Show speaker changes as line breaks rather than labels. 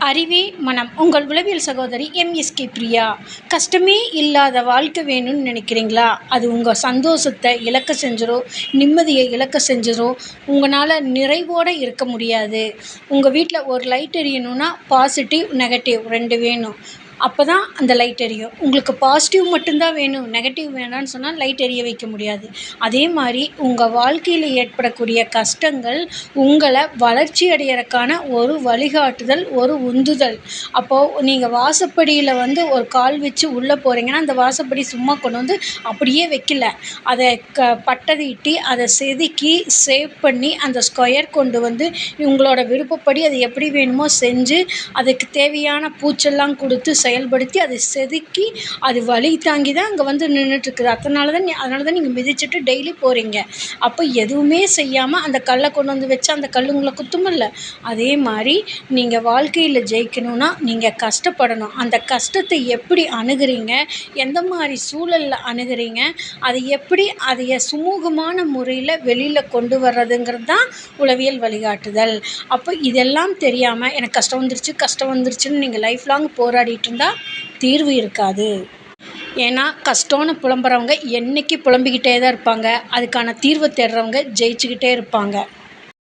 அறிவே மனம் உங்கள் உளவியல் சகோதரி எம்எஸ்கே பிரியா. கஷ்டமே இல்லாத வாழ்க்கை வேணும்னு நினைக்கிறீங்களா? அது உங்கள் சந்தோஷத்தை இழக்க செஞ்சிடும், நிம்மதியை இழக்க செஞ்சிடும். உங்களால் நிறைவோடு இருக்க முடியாது. உங்கள் வீட்டில் ஒரு லைட் எரியணும்னா பாசிட்டிவ் நெகட்டிவ் 2 வேணும். அப்போ தான் அந்த லைட் எரியும். உங்களுக்கு பாசிட்டிவ் மட்டும்தான் வேணும், நெகட்டிவ் வேணான்னு சொன்னால் லைட் எரிய வைக்க முடியாது. அதே மாதிரி உங்கள் வாழ்க்கையில் ஏற்படக்கூடிய கஷ்டங்கள் உங்களை வளர்ச்சி அடையறக்கான ஒரு வழிகாட்டுதல், ஒரு உந்துதல். அப்போது நீங்கள் வாசப்படியில் ஒரு கால் வச்சு உள்ளே போகிறீங்கன்னா, அந்த வாசப்படி சும்மா கொண்டு வந்து அப்படியே வைக்கல. அதை பட்டதீட்டி, அதை செதுக்கி ஷேப் பண்ணி அந்த ஸ்கொயர் கொண்டு வந்து உங்களோட விருப்பப்படி அது எப்படி வேணுமோ செஞ்சு, அதுக்கு தேவையான பூச்செல்லாம் கொடுத்து செயல்படுத்தி, அதை செதுக்கி, அது வலி தாங்கி தான் அங்கே நின்றுட்டுருக்குது. அதனால தான் நீங்கள் மிதிச்சுட்டு டெய்லி போகிறீங்க. அப்போ எதுவுமே செய்யாமல் அந்த கல்லை கொண்டு வந்து வச்சா அந்த கல் உங்களை குத்துமில்ல. அதே மாதிரி நீங்கள் வாழ்க்கையில் ஜெயிக்கணும்னா நீங்கள் கஷ்டப்படணும். அந்த கஷ்டத்தை எப்படி அணுகுறீங்க, எந்த மாதிரி சூழலில் அணுகுறீங்க, அதை சுமூகமான முறையில் வெளியில் கொண்டு வர்றதுங்கிறது தான் உளவியல் வழிகாட்டுதல். அப்போ இதெல்லாம் தெரியாமல் எனக்கு கஷ்டம் வந்துருச்சுன்னு நீங்கள் லைஃப் லாங் போராடிட்டு இருந்தால் தீர்வு இருக்காது. ஏன்னா கஷ்டம்னு புலம்புறவங்க என்றைக்கு புலம்பிக்கிட்டே தான் இருப்பாங்க. அதுக்கான தீர்வை தேடுறவங்க ஜெயிச்சுக்கிட்டே இருப்பாங்க.